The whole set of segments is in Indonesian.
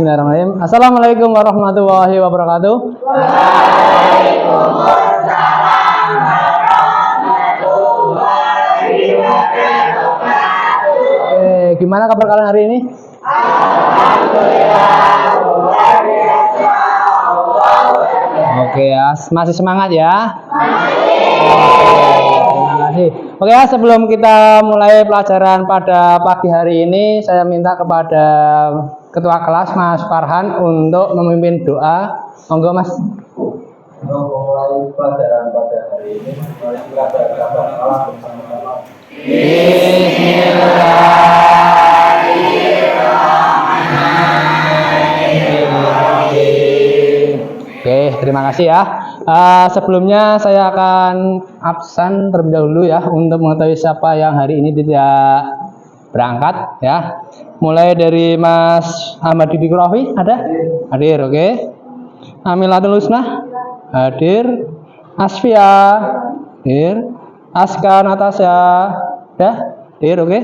Bismillahirrahmanirrahim. Assalamualaikum warahmatullahi wabarakatuh. Gimana kabar kalian hari ini? Oke ya, masih semangat ya? Terima kasih. Oke ya, sebelum kita mulai pelajaran pada pagi hari ini, saya minta kepada Ketua kelas Mas Farhan untuk memimpin doa. Monggo Mas. Untuk memulai pelajaran pada hari ini, mari kita berdoa bersama-sama. Oke, terima kasih ya. Sebelumnya saya akan absen terlebih dahulu ya untuk mengetahui siapa yang hari ini tidak berangkat ya. Mulai dari Mas Ahmad Didi Kurafi ada? Hadir, oke. Amilatul Husna hadir. Asfia hadir. Aska Natasha ada? Hadir, oke.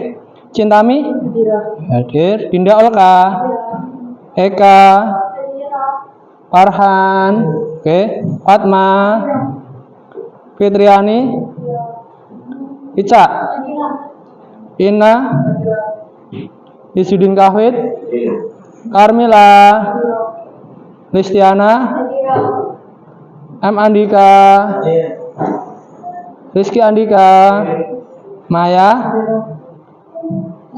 Cintami hadir. Dinda Olka, Eka, Farhan, oke. Fatma, Fitriani, Ica, Ina, Isudin Kahwit, Carmila, Listiana, M Andika, Rizky Andika, Maya,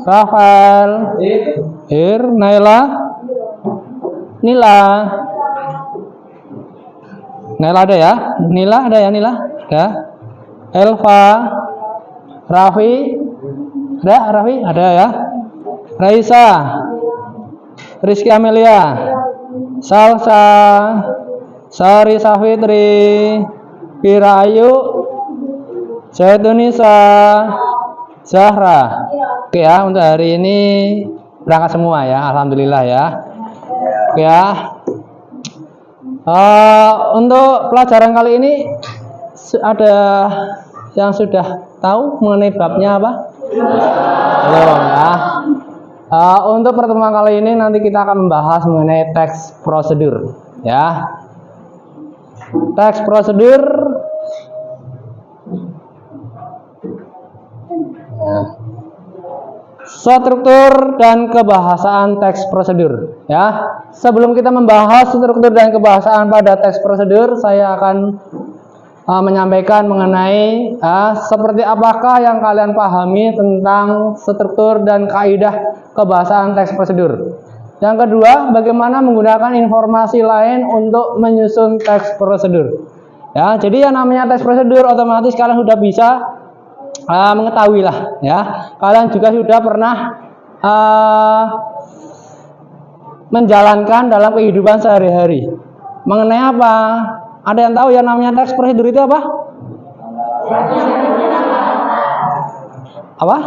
Rafael, Naila, Nila. Nila ada ya? Nila ada ya? Nila ada. Elva, Raffi ada ya? Raisa, Rizky Amelia, Salsa, Sari Safitri, Pira Ayu, Zaitunisa, Zahra. Oke ya, untuk hari ini berangkat semua ya, alhamdulillah ya. Oke ya. Untuk pelajaran kali ini ada yang sudah tahu mengenai babnya apa? Belum ya. Untuk pertemuan kali ini nanti kita akan membahas mengenai teks prosedur ya. Teks prosedur struktur dan kebahasaan teks prosedur ya. Sebelum kita membahas struktur dan kebahasaan pada teks prosedur, saya akan menyampaikan mengenai seperti apakah yang kalian pahami tentang struktur dan kaidah kebahasaan teks prosedur. Yang kedua, bagaimana menggunakan informasi lain untuk menyusun teks prosedur. Ya, jadi yang namanya teks prosedur otomatis kalian sudah bisa mengetahui lah ya. Kalian juga sudah pernah menjalankan dalam kehidupan sehari-hari. Mengenai apa? Ada yang tahu yang namanya teks prosedur itu apa? Apa?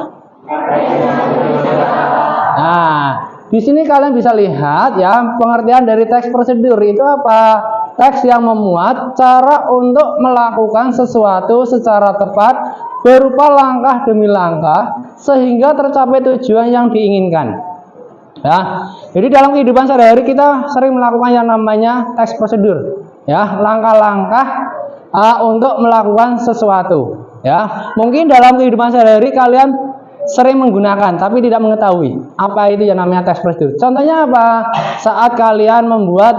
Nah, di sini kalian bisa lihat ya pengertian dari teks prosedur itu apa? Teks yang memuat cara untuk melakukan sesuatu secara tepat berupa langkah demi langkah sehingga tercapai tujuan yang diinginkan. Ya, jadi dalam kehidupan sehari-hari kita sering melakukan yang namanya teks prosedur. Ya, langkah-langkah untuk melakukan sesuatu. Ya, mungkin dalam kehidupan sehari-hari kalian sering menggunakan tapi tidak mengetahui apa itu yang namanya teks prosedur. Contohnya apa? Saat kalian membuat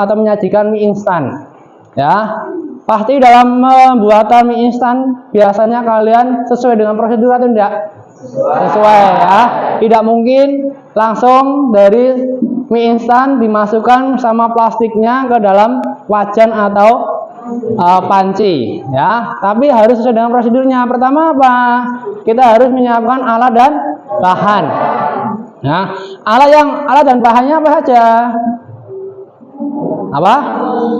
atau menyajikan mie instan, ya, pasti dalam pembuatan mie instan biasanya kalian sesuai dengan prosedur atau tidak? Sesuai ya. Tidak mungkin langsung dari mie instan dimasukkan sama plastiknya ke dalam wajan atau panci ya, tapi harus sesuai dengan prosedurnya. Pertama apa? Kita harus menyiapkan alat dan bahan. Nah, alat dan bahannya apa saja? Apa?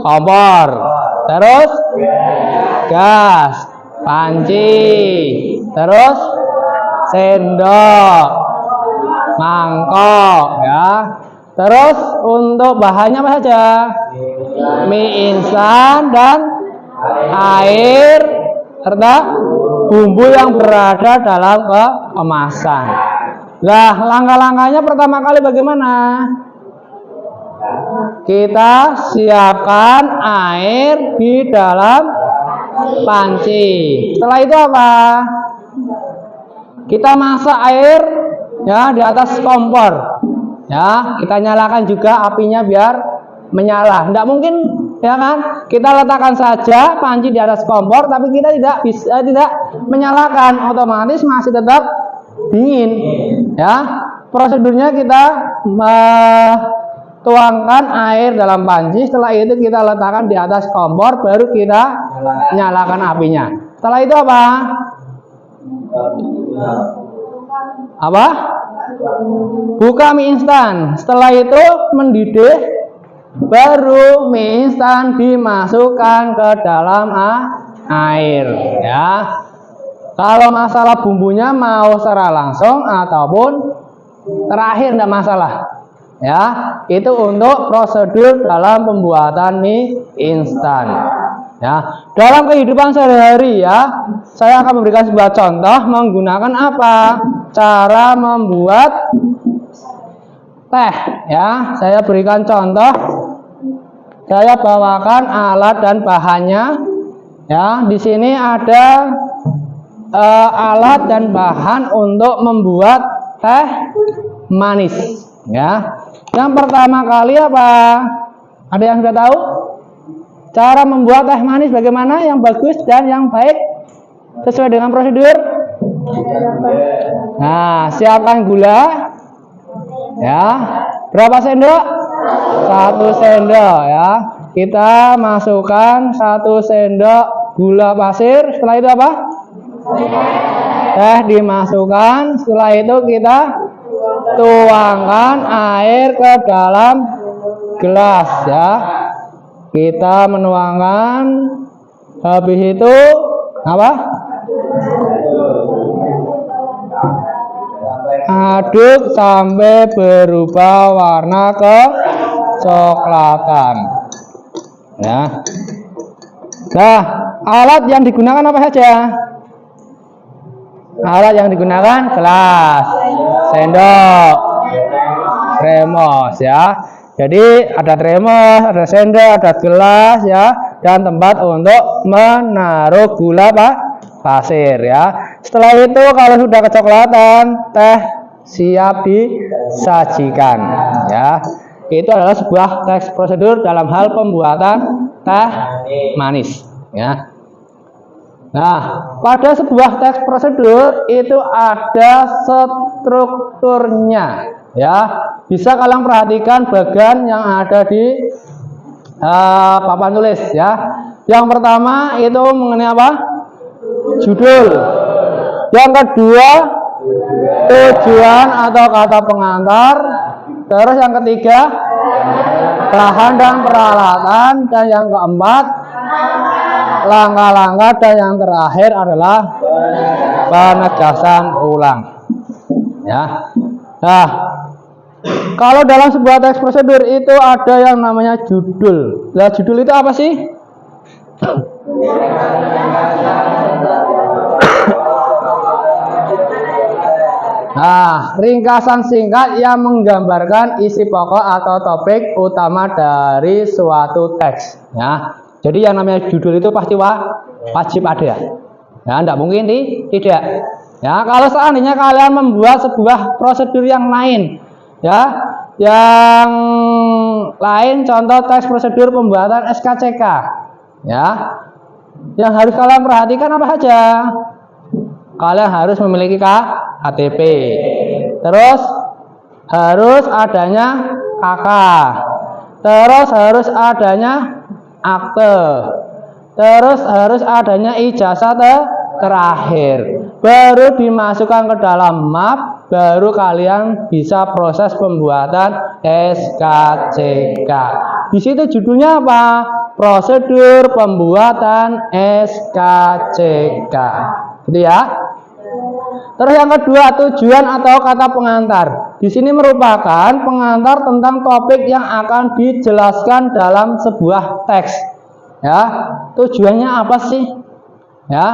Kompor, terus gas, panci, terus sendok, mangkok ya. Terus untuk bahannya apa saja? Mie instan dan air serta bumbu yang berada dalam kemasan. Nah, langkah-langkahnya pertama kali bagaimana? Kita siapkan air di dalam panci. Setelah itu apa? Kita masak air ya di atas kompor. Ya, kita nyalakan juga apinya biar menyala. Tidak mungkin ya kan? Kita letakkan saja panci di atas kompor tapi kita tidak menyalakan, otomatis masih tetap dingin. Ya. Prosedurnya kita tuangkan air dalam panci, setelah itu kita letakkan di atas kompor, baru kita nyalakan apinya. Setelah itu apa? Apa? Buka mie instan. Setelah itu mendidih, baru mie instan dimasukkan ke dalam air. Ya. Kalau masalah bumbunya mau secara langsung ataupun terakhir tidak masalah. Ya, itu untuk prosedur dalam pembuatan mie instan. Ya, dalam kehidupan sehari-hari ya, saya akan memberikan sebuah contoh menggunakan apa? Cara membuat teh. Ya, saya berikan contoh. Saya bawakan alat dan bahannya. Ya, di sini ada alat dan bahan untuk membuat teh manis. Ya, yang pertama kali apa? Ada yang sudah tahu? Cara membuat teh manis bagaimana yang bagus dan yang baik sesuai dengan prosedur? Nah, siapkan gula. Ya, berapa sendok? 1 sendok ya. Kita masukkan 1 sendok gula pasir. Setelah itu apa? Teh dimasukkan. Setelah itu kita tuangkan air ke dalam gelas ya. Kita menuangkan, habis itu apa? Aduk sampai berubah warna kecoklatan. Ya. Nah, alat yang digunakan apa saja? Alat yang digunakan gelas, sendok, termos ya. Jadi ada termos, ada sendok, ada gelas ya, dan tempat untuk menaruh gula pasir ya. Setelah itu kalau sudah kecoklatan, teh siap disajikan ya. Itu adalah sebuah teks prosedur dalam hal pembuatan teh manis ya. Nah, pada sebuah teks prosedur itu ada strukturnya ya. Bisa kalian perhatikan bagian yang ada di papan tulis ya. Yang pertama itu mengenai apa? Judul. Yang kedua tujuan atau kata pengantar. Terus yang ketiga bahan dan peralatan, dan yang keempat langkah-langkah, dan yang terakhir adalah penegasan ulang ya. Nah, kalau dalam sebuah teks prosedur itu ada yang namanya judul. Nah, judul itu apa sih? Nah, ringkasan singkat yang menggambarkan isi pokok atau topik utama dari suatu teks ya. Jadi yang namanya judul itu pasti wajib ada ya, tidak mungkin tidak ya. Kalau seandainya kalian membuat sebuah prosedur yang lain ya, yang lain contoh teks prosedur pembuatan SKCK ya, yang harus kalian perhatikan apa saja? Kalian harus memiliki KTP, terus harus adanya KK, terus harus adanya akte, terus harus adanya ijazah terakhir, baru dimasukkan ke dalam map, baru kalian bisa proses pembuatan SKCK. Di situ judulnya apa? Prosedur pembuatan SKCK. Gitu ya. Terus yang kedua, tujuan atau kata pengantar. Di sini merupakan pengantar tentang topik yang akan dijelaskan dalam sebuah teks. Ya, tujuannya apa sih? Ya.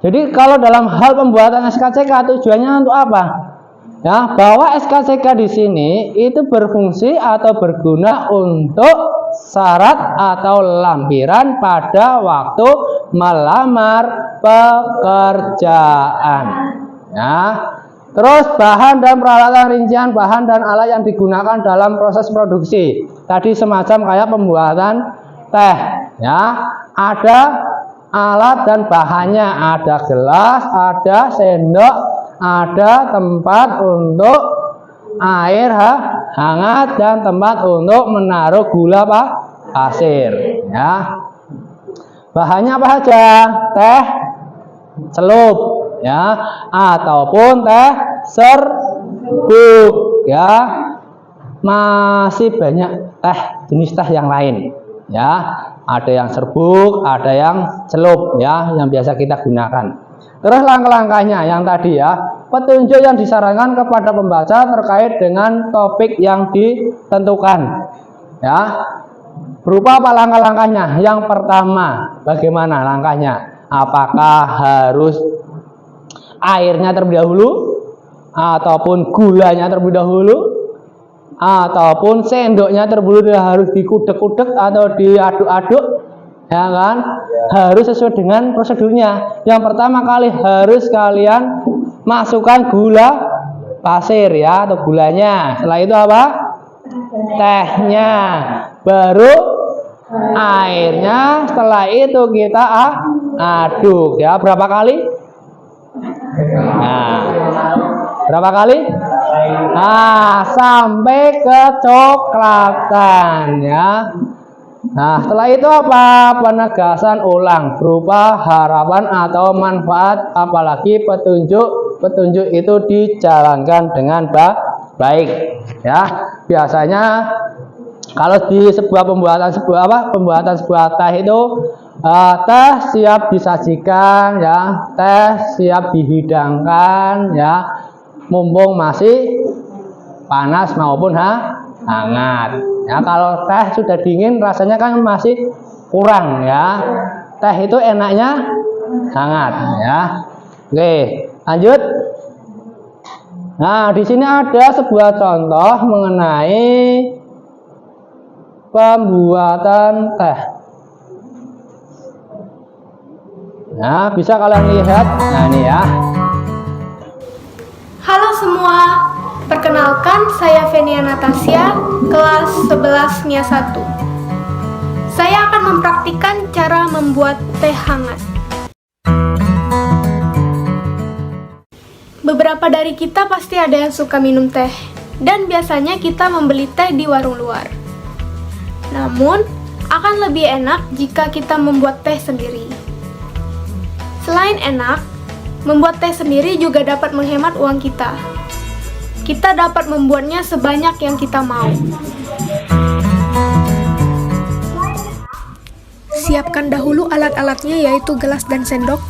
Jadi kalau dalam hal pembuatan SKCK tujuannya untuk apa? Ya, bahwa SKCK di sini itu berfungsi atau berguna untuk syarat atau lampiran pada waktu melamar pekerjaan. Ya. Terus bahan dan peralatan rincian bahan dan alat yang digunakan dalam proses produksi. Tadi semacam kayak pembuatan teh, ya. Ada alat dan bahannya, ada gelas, ada sendok, ada tempat untuk air hangat dan tempat untuk menaruh gula pasir, ya. Bahannya apa saja? Teh celup, ya, ataupun teh serbuk, ya. Masih banyak jenis teh yang lain, ya. Ada yang serbuk, ada yang celup, ya, yang biasa kita gunakan. Terus langkah-langkahnya yang tadi, ya, petunjuk yang disarankan kepada pembaca terkait dengan topik yang ditentukan, ya. Berupa apa langkah-langkahnya? Yang pertama, bagaimana langkahnya? Apakah harus airnya terlebih dahulu, ataupun gulanya terlebih dahulu, ataupun sendoknya terlebih dahulu harus dikudek-kudek atau diaduk-aduk, ya kan? Harus sesuai dengan prosedurnya. Yang pertama kali harus kalian masukkan gula pasir, ya, atau gulanya. Setelah itu apa? Tehnya, baru airnya. Setelah itu kita aduk, ya. Berapa kali? Nah, berapa kali? Nah, sampai kecoklatan, ya. Nah, setelah itu apa? Penegasan ulang berupa harapan atau manfaat, apalagi petunjuk itu dijalankan dengan baik, ya. Biasanya kalau di sebuah pembuatan sebuah teh itu teh siap disajikan, ya, teh siap dihidangkan, ya, mumpung masih panas maupun hangat. Ya, kalau teh sudah dingin rasanya kan masih kurang, ya. Teh itu enaknya hangat, ya. Oke, lanjut. Nah, di sini ada sebuah contoh mengenai pembuatan teh. Nah, bisa kalian lihat. Nah, ini, ya. Halo semua, perkenalkan saya Venia Natasha, kelas 11 MIA 1. Saya akan mempraktikkan cara membuat teh hangat. Beberapa dari kita pasti ada yang suka minum teh, dan biasanya kita membeli teh di warung luar. Namun, akan lebih enak jika kita membuat teh sendiri. Selain enak, membuat teh sendiri juga dapat menghemat uang kita. Kita dapat membuatnya sebanyak yang kita mau. Siapkan dahulu alat-alatnya, yaitu gelas dan sendok,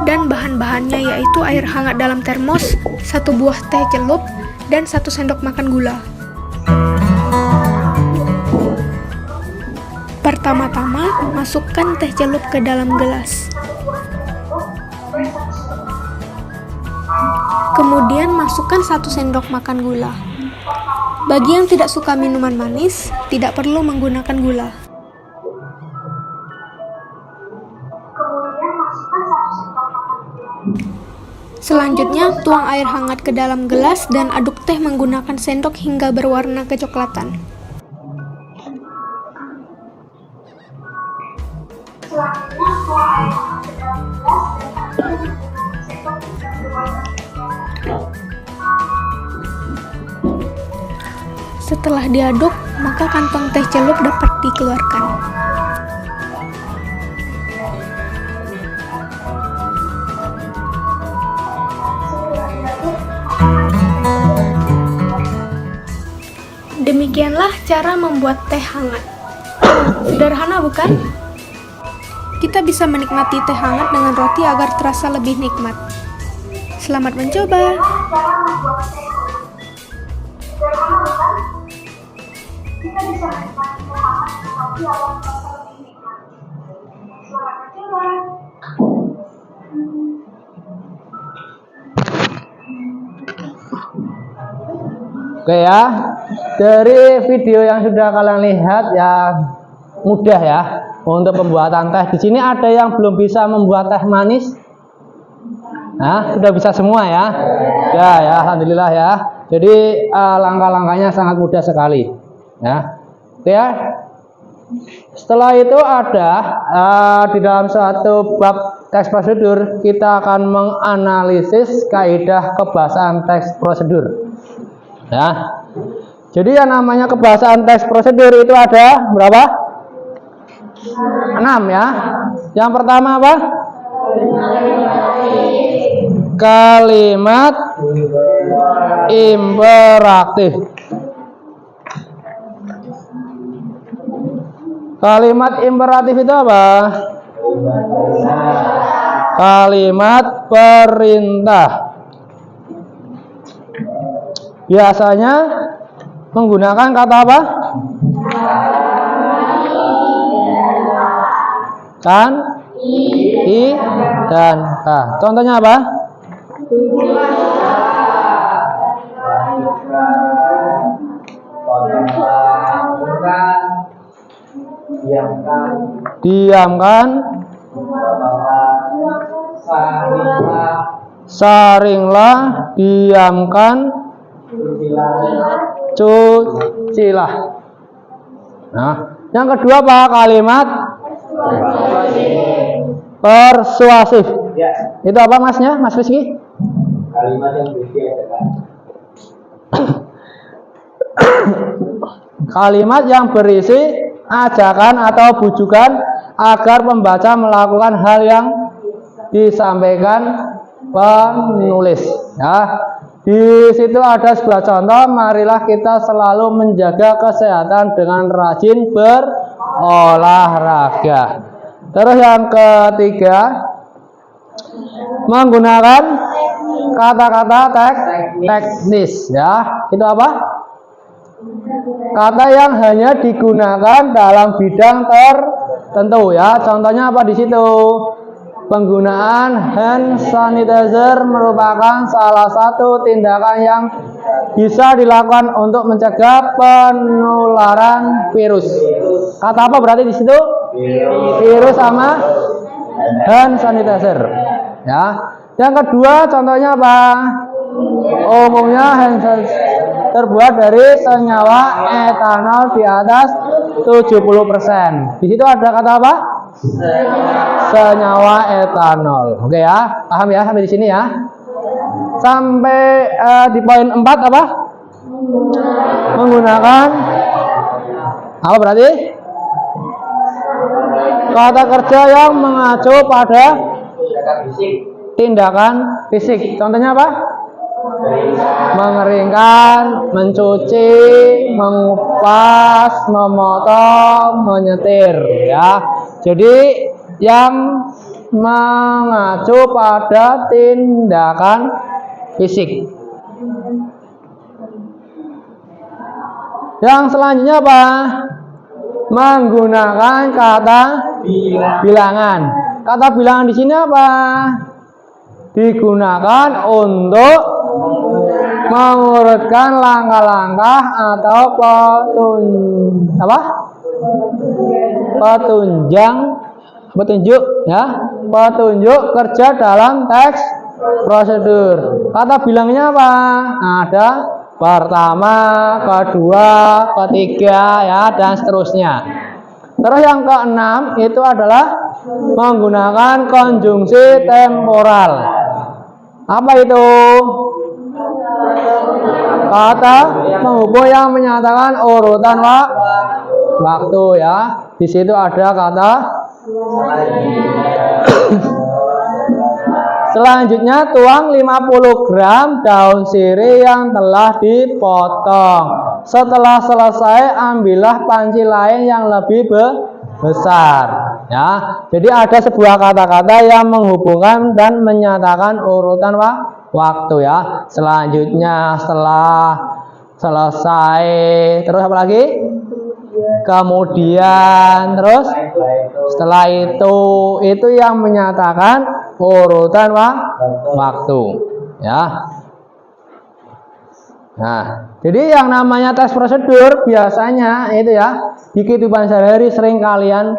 dan bahan-bahannya yaitu air hangat dalam termos, 1 buah teh celup, dan 1 sendok makan gula. Pertama-tama, masukkan teh celup ke dalam gelas. Kemudian masukkan 1 sendok makan gula. Bagi yang tidak suka minuman manis, tidak perlu menggunakan gula. Selanjutnya, tuang air hangat ke dalam gelas dan aduk teh menggunakan sendok hingga berwarna kecoklatan. Selanjutnya, tuang air hangat ke dalam gelas dan aduk teh menggunakan sendok hingga berwarna kecoklatan. Setelah diaduk, maka kantong teh celup dapat dikeluarkan. Demikianlah cara membuat teh hangat. Sederhana, bukan? Kita bisa menikmati teh hangat dengan roti agar terasa lebih nikmat. Selamat mencoba! Kita bisa menikmati teh hangat dengan roti agar terasa lebih nikmat. Selamat mencoba! Oke ya, dari video yang sudah kalian lihat ya mudah ya untuk pembuatan teh. Di sini ada yang belum bisa membuat teh manis? Nah, sudah bisa semua ya. Ya, alhamdulillah ya. Jadi langkah-langkahnya sangat mudah sekali. Ya, oke ya. Setelah itu ada di dalam suatu bab teks prosedur kita akan menganalisis kaidah kebahasaan teks prosedur. Ya. Jadi yang namanya kebahasaan teks prosedur itu ada berapa? 6 ya. Yang pertama apa? Kalimat imperatif. Kalimat imperatif itu apa? Kalimat perintah. Biasanya menggunakan kata apa? Kan, i, dan k. Contohnya apa? Diamkan, saringlah, diamkan, cucilah. Nah, yang kedua apa? Kalimat persuasif. Itu apa masnya, Mas Rizky? Kalimat yang berisi Kalimat yang berisi ajakan atau bujukan agar pembaca melakukan hal yang disampaikan penulis. Ya, di situ ada sebuah contoh. Marilah kita selalu menjaga kesehatan dengan rajin berolahraga. Terus yang ketiga, menggunakan kata-kata teknis. Ya, itu apa? Kata yang hanya digunakan dalam bidang tertentu ya. Contohnya apa di situ? Penggunaan hand sanitizer merupakan salah satu tindakan yang bisa dilakukan untuk mencegah penularan virus. Kata apa berarti di situ? Virus sama hand sanitizer. Ya. Yang kedua contohnya apa? Umumnya hand sanitizer terbuat dari senyawa etanol di atas 70%. Di situ ada kata apa? Senyawa etanol. Oke ya, paham ya sampai di sini ya. Sampai di poin 4 apa? Menggunakan apa berarti? Kata kerja yang mengacu pada tindakan fisik. Contohnya apa? Mengeringkan, mencuci, mengupas, memotong, menyetir ya. Jadi yang mengacu pada tindakan fisik. Yang selanjutnya apa? Menggunakan kata bilangan. Kata bilangan di sini apa? Digunakan untuk mengurutkan langkah-langkah atau petunjuk ya, petunjuk kerja dalam teks prosedur. Kata bilangnya apa? Ada pertama, kedua, ketiga ya, dan seterusnya. Terus yang keenam itu adalah menggunakan konjungsi temporal. Apa itu? Kata penghubung yang menyatakan urutan waktu ya. Di situ ada kata selanjutnya tuang 50 gram daun sirih yang telah dipotong. Setelah selesai ambillah panci lain yang lebih besar ya. Jadi ada sebuah kata-kata yang menghubungkan dan menyatakan urutan waktu ya. Selanjutnya setelah selesai, terus apa lagi? Kemudian, terus setelah itu yang menyatakan urutan waktu ya. Nah, Jadi yang namanya tes prosedur biasanya itu ya di kehidupan sehari-hari sering kalian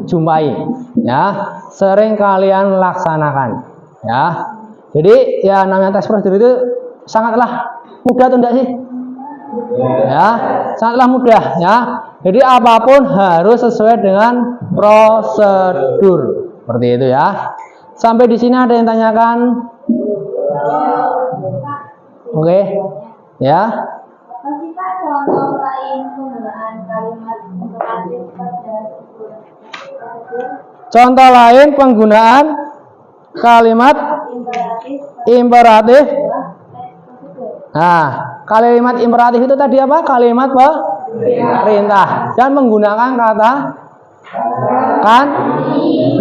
jumpai, ya, sering kalian laksanakan, ya. Jadi ya namanya tes prosedur itu sangatlah mudah atau enggak sih? Ya, sangatlah mudah, ya. Jadi apapun harus sesuai dengan prosedur, seperti itu ya. Sampai di sini ada yang tanyakan? Oke, ya. Contoh lain penggunaan kalimat imperatif pada Contoh lain penggunaan kalimat imperatif. Nah, kalimat imperatif itu tadi apa? Kalimat perintah dan menggunakan kata kan, di.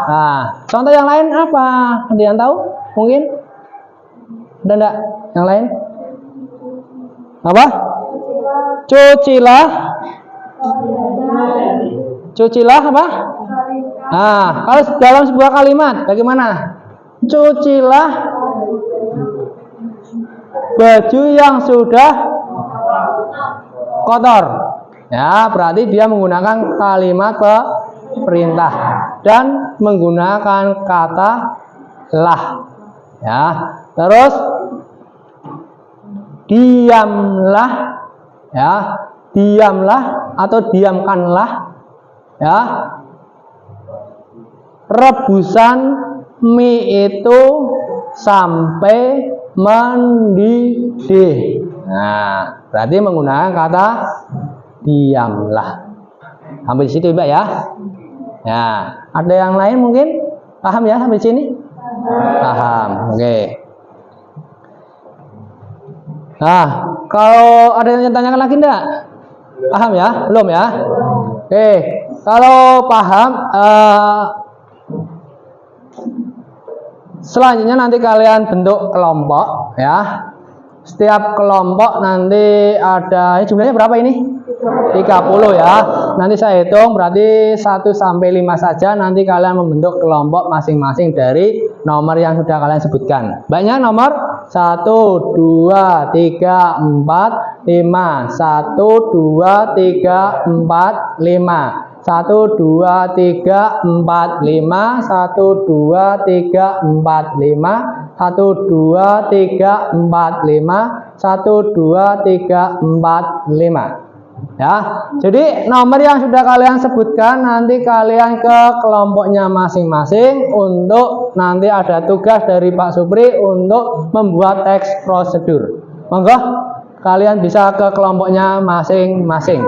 Nah, contoh yang lain apa? Ada yang tahu? Mungkin? Ada enggak? Yang lain? Apa? Cucilah. Cucilah apa? Nah, kalau dalam sebuah kalimat bagaimana? Cucilah baju yang sudah kotor. Ya, berarti dia menggunakan kalimat perintah dan menggunakan kata lah. Ya, terus diamlah, ya, diamlah atau diamkanlah, ya. Rebusan mie itu sampai mendidih. Nah, berarti menggunakan kata diamlah. Sampai di situ, Mbak, ya. Ya, ada yang lain mungkin paham ya sampai sini? Paham. Oke. Nah, kalau ada yang tanyakan lagi enggak? Paham ya? Belum ya? Oke. Kalau paham, selanjutnya nanti kalian bentuk kelompok, ya. Setiap kelompok nanti ada, jumlahnya berapa ini? 30 ya. Nanti saya hitung, berarti 1 sampai 5 saja. Nanti kalian membentuk kelompok masing-masing dari nomor yang sudah kalian sebutkan. Banyak nomor 1, 2, 3, 4, 5. 1, 2, 3, 4, 5. 1, 2, 3, 4, 5. 1, 2, 3, 4, 5. 1, 2, 3, 4, 5. 1, 2, 3, 4, 5. Ya, jadi nomor yang sudah kalian sebutkan nanti kalian ke kelompoknya masing-masing untuk nanti ada tugas dari Pak Supri untuk membuat teks prosedur. Monggo kalian bisa ke kelompoknya masing-masing.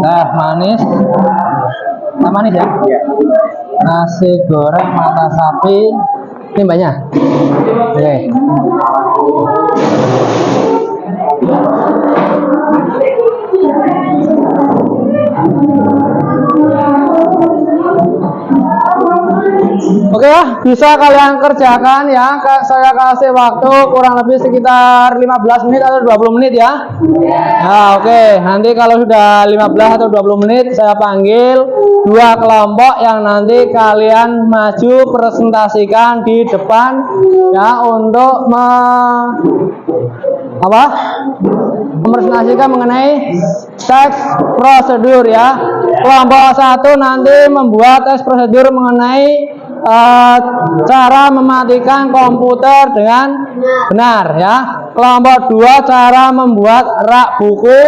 Teh manis, teh manis ya? Nasi goreng mata sapi, ini banyak. Oke. Oke ya, bisa kalian kerjakan ya. Saya kasih waktu kurang lebih sekitar 15 menit atau 20 menit ya. Nah, oke. Nanti kalau sudah 15 atau 20 menit saya panggil 2 kelompok yang nanti kalian maju presentasikan di depan ya untuk mempresentasikan mengenai teks prosedur ya. Kelompok 1 nanti membuat teks prosedur mengenai cara mematikan komputer dengan benar ya. Kelompok 2 cara membuat rak buku.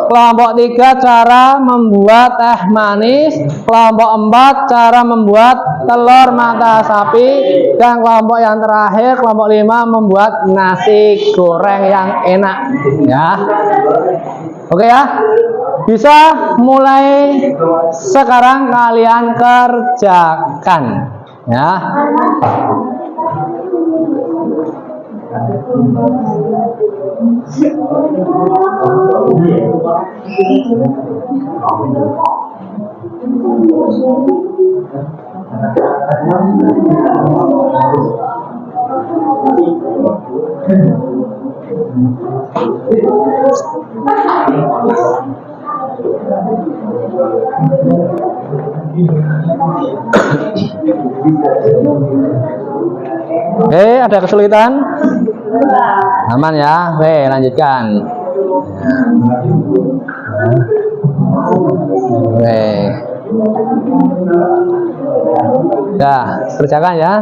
Kelompok 3 cara membuat teh manis. Kelompok 4 cara membuat telur mata sapi. Dan kelompok yang terakhir, kelompok 5 membuat nasi goreng yang enak ya. Oke ya, bisa mulai sekarang kalian kerjakan ya. Oke, ada kesulitan? Aman ya. Oke, lanjutkan. Oke. Ya, kerjakan ya.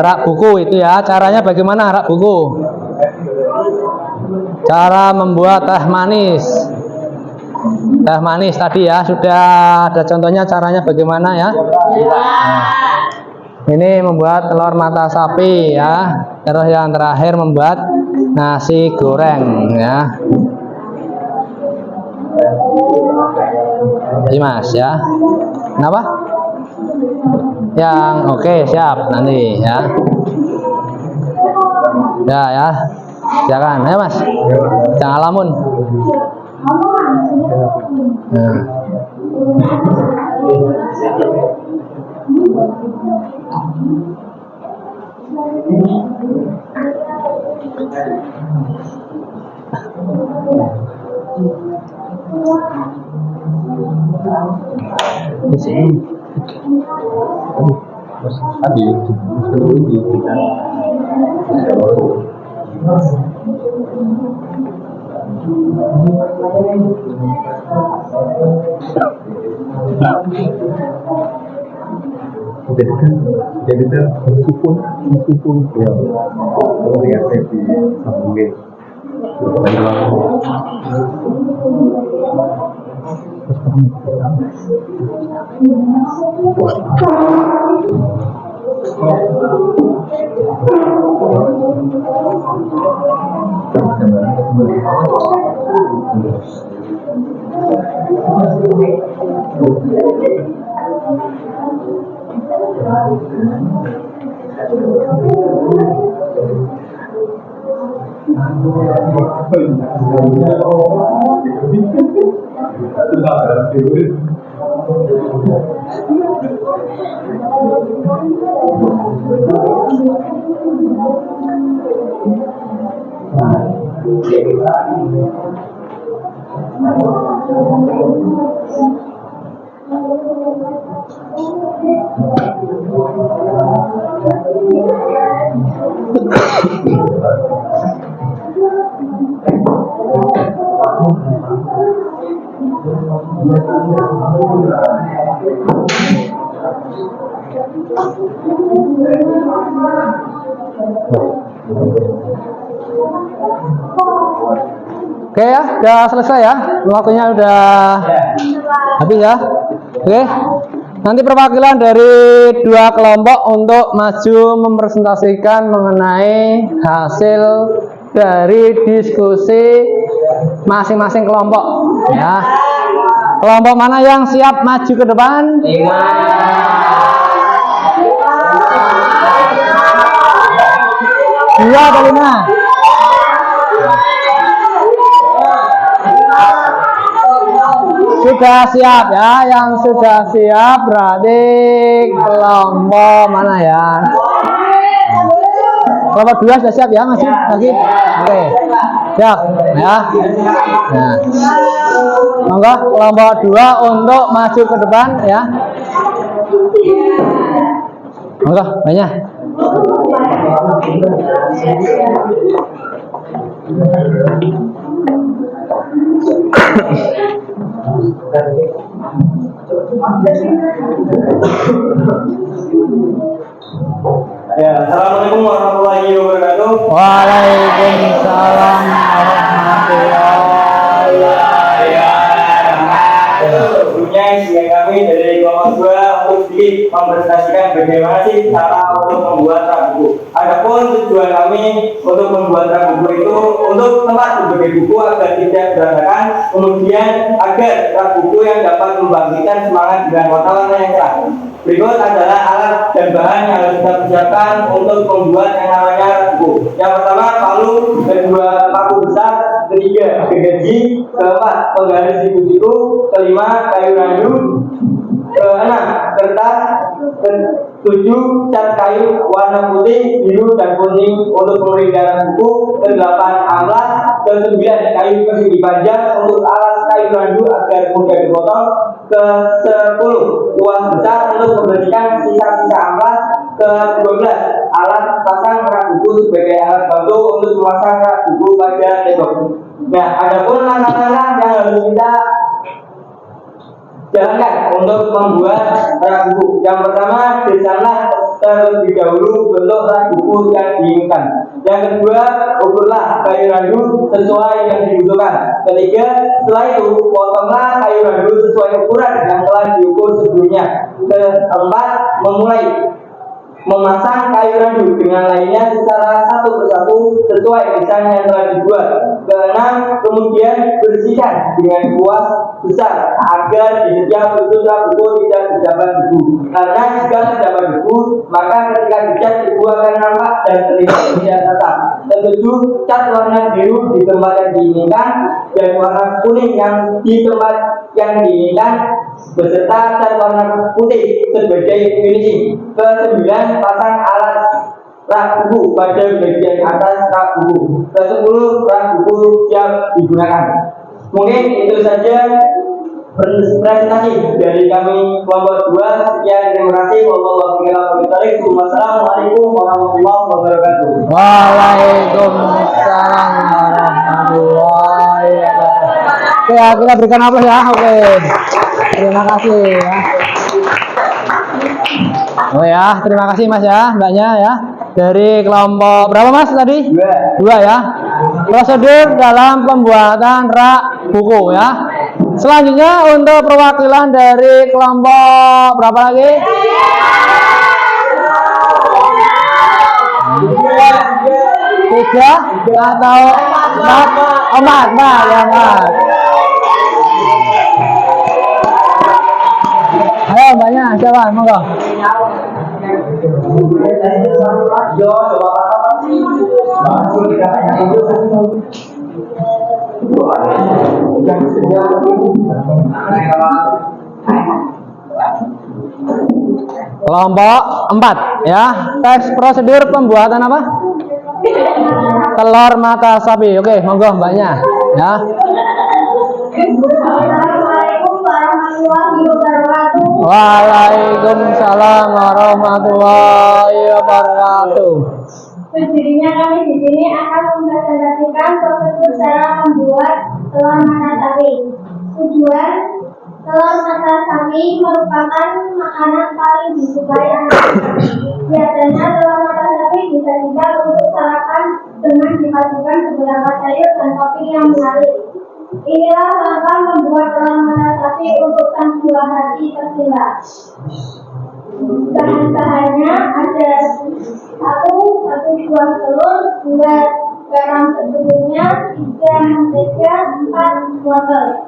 Rak buku itu ya. Caranya bagaimana rak buku? Cara membuat teh manis. Teh manis tadi ya, sudah ada contohnya caranya bagaimana ya? Nah, ini membuat telur mata sapi ya. Terus yang terakhir membuat nasi goreng ya. Ini Mas ya. Kenapa? Yang oke, siap nanti ya. Ya. Jangan, ya Mas. Jangan lamun. Nah. Jadi meskipun ya kalau lihat di sambungin Oke ya, udah selesai ya. Waktunya udah habis ya. Oke. Nanti perwakilan dari dua kelompok untuk maju mempresentasikan mengenai hasil dari diskusi masing-masing kelompok ya. Kelompok mana yang siap maju ke depan? Dua atau lima? Sudah siap ya, yang sudah siap berarti kelompok mana ya? Kelompok dua sudah siap ya, masih lagi? Oke, siap ya. Nah, monggo kelompok dua untuk maju ke depan ya. Monggo, banyak. Ya, assalamualaikum warahmatullahi wabarakatuh. Waalaikumsalam warahmatullahi wabarakatuh. Sebelumnya isinya kami dari kelompok 2 untuk mempresentasikan bagaimana sih cara untuk membuat rak buku. Adapun tujuan kami untuk membuat rak buku itu untuk tempat berbagai buku agar tidak berantakan, kemudian agar rak buku yang dapat membangkitkan semangat dengan warna-warna yang cerah. Berikut adalah alat dan bahan yang harus kita persiapkan untuk membuat yang namanya buku. Yang pertama palu, kedua paku besar, ketiga gergaji, keempat penggaris siku-siku, kelima kayu randu, keenam kertas, 7. Cat kayu warna putih, biru, dan kuning untuk pemerintahan buku. Ke-8. Amplas. Ke-9. Kayu persegi panjang untuk alas kayu randu agar mudah dipotong. Ke-10. Kuas besar untuk membersihkan sisa-sisa amplas. Ke-12. Alat pasang rak buku sebagai alat bantu untuk memasang rak buku pada tembok. Nah, adapun langkah-langkah yang harus kita jalankan untuk membuat rak buku. Yang pertama, desainlah terlebih dahulu bentuk rak buku yang diinginkan. Yang kedua, ukurlah kayu randu sesuai yang dibutuhkan. Ketiga, setelah itu potonglah kayu randu sesuai ukuran yang telah diukur sebelumnya. Keempat, memulai memasang kayu randu dengan lainnya secara satu persatu sesuai desain yang telah dibuat. Keenam, kemudian bersihkan dengan kuas besar agar di setiap sudut rak buku tidak terdapat debu. Karena jika terdapat debu, maka ketika dicat debu akan nampak dan terlihat tidak rata. Ketujuh, cat warna biru di tempat yang diinginkan dan warna kuning yang di tempat yang diinginkan beserta cat warna putih sebagai finishing. Ke-9, pasang alat rak buku pada bagian atas rak buku. Ke-10, rak buku siap digunakan. Mungkin itu saja presentasi dari kami kelompok 2. Sekian, terima kasih. Wassalamualaikum warahmatullahi wabarakatuh. Waalaikumsalam warahmatullahi wabarakatuh. Oke ya, kita berikan aplaus ya. Oke, terima kasih ya. Oh ya, terima kasih Mas ya, mbaknya ya. Dari kelompok berapa Mas tadi? 2 ya. Prosedur dalam pembuatan rak buku ya. Selanjutnya untuk perwakilan dari kelompok berapa lagi? 3 atau 4 ya Mas. Ayo mbaknya, siapa? Monggo. Kelompok 4 ya. Teks prosedur pembuatan apa? Telur mata sapi. Oke, monggo mbaknya ya. Assalamualaikum warahmatullahi wabarakatuh. Waalaikumsalam warahmatullahi wabarakatuh. Berdirinya kami di sini akan mempresentasikan prosedur cara membuat telur mata sapi. Tujuan, telur mata sapi merupakan makanan paling disukai anak-anak. Biasanya telur mata sapi disajikan untuk sarapan dengan dipadukan beberapa sayur dan topping yang menarik. Inilah langkah membuat telur mata sapi untuk sang buah hati tercela. Bahan-bahannya ada 1 buah telur, 2 garam secukupnya, 3 mentega, 4 wortel.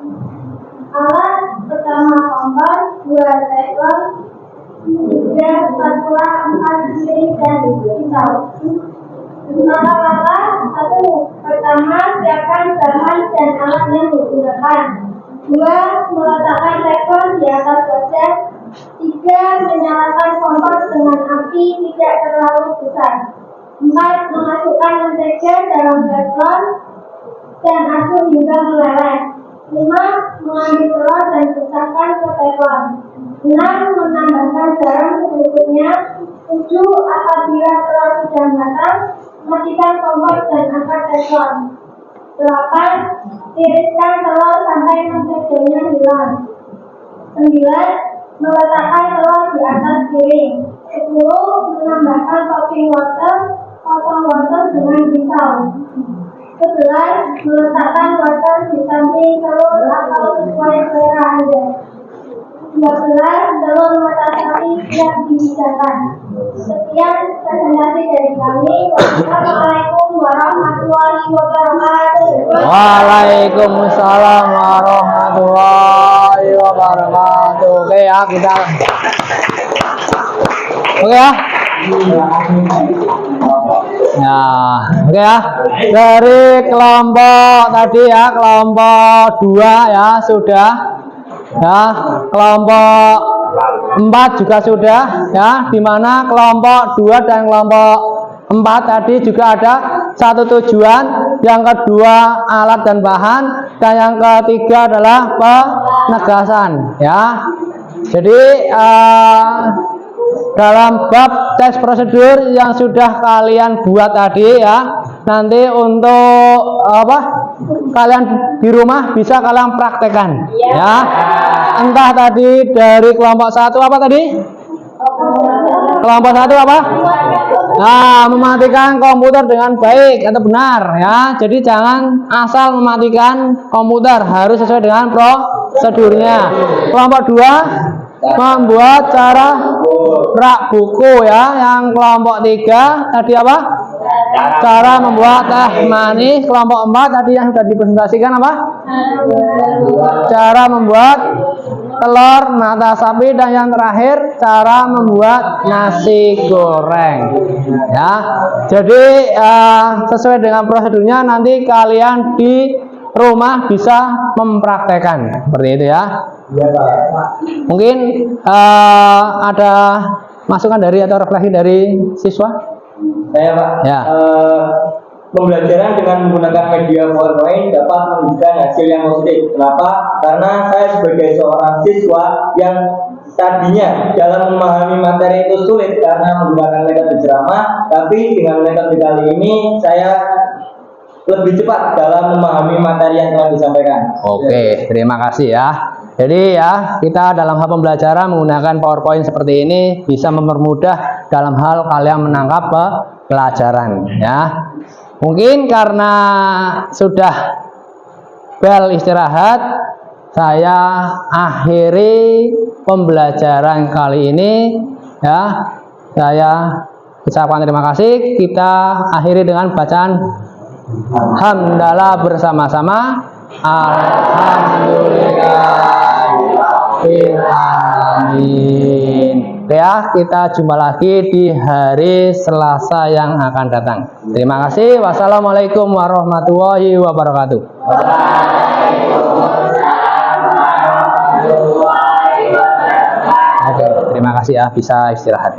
Alat pertama kompor, 2 teflon, 3 spatula, 4 piring dan pisau. Langkah-langkah 1. Pertama, siapkan bahan dan alat yang digunakan. 2. Meletakkan teflon di atas wajan. 3. Menyalakan kompor dengan api tidak terlalu besar. 4. Memasukkan mentega dalam teflon dan aduk hingga meleleh. 5. Mengambil telur dan pecahkan ke teflon. 6. Menambahkan garam secukupnya. 7. Apabila telur sudah matang, matikan kompor dan angkat teflon. 8. Tiriskan telur sampai menteganya hilang. 9. Meletakkan telur di atas piring. 10. Menambahkan topping wortel, potong wortel dengan pisau. 11. Meletakkan wortel di samping telur atau sesuai selera Anda. 12. Telur mata sapi siap dihidangkan. Sekian presentasi dari kami. Wassalamualaikum warahmatullahi wabarakatuh. Waalaikumsalam warahmatullahi wabarakatuh. Oke ya, kita. Oke ya. Ya, oke ya. Dari kelompok tadi ya, kelompok 2 ya sudah. Ya, kelompok 4 juga sudah ya, di mana kelompok 2 dan kelompok 4 tadi juga ada satu tujuan, yang kedua alat dan bahan, dan yang ketiga adalah penegasan ya. Jadi dalam bab tes prosedur yang sudah kalian buat tadi ya, nanti untuk kalian di rumah bisa kalian praktekkan ya. Entah tadi dari kelompok 1 apa tadi? Kelompok 1 apa? Nah, mematikan komputer dengan baik atau benar ya. Jadi jangan asal mematikan komputer, harus sesuai dengan prosedurnya. Kelompok 2 membuat cara rak buku ya. Yang kelompok 3 tadi apa? Cara membuat teh manis. Kelompok 4 tadi yang sudah dipresentasikan apa? Cara membuat telur mata sapi, dan yang terakhir cara membuat nasi goreng ya. Jadi sesuai dengan prosedurnya nanti kalian di rumah bisa mempraktekkan seperti itu ya. Mungkin ada masukan dari atau refleksi dari siswa? Saya Pak, Ya. Pembelajaran dengan menggunakan media PowerPoint dapat menunjukkan hasil yang positif. Kenapa? Karena saya sebagai seorang siswa yang tadinya dalam memahami materi itu sulit karena menggunakan metode ceramah, tapi dengan metode kali ini saya lebih cepat dalam memahami materi yang telah disampaikan. Oke, terima kasih ya. Jadi ya, kita dalam hal pembelajaran menggunakan PowerPoint seperti ini bisa mempermudah dalam hal kalian menangkap pelajaran ya. Mungkin karena sudah bel istirahat, saya akhiri pembelajaran kali ini ya. Saya ucapkan terima kasih. Kita akhiri dengan bacaan hamdalah bersama-sama. Alhamdulillahirabbil alamin. Ya, kita jumpa lagi di hari Selasa yang akan datang. Terima kasih. Wassalamualaikum warahmatullahi wabarakatuh. Oke, terima kasih ya, bisa istirahat.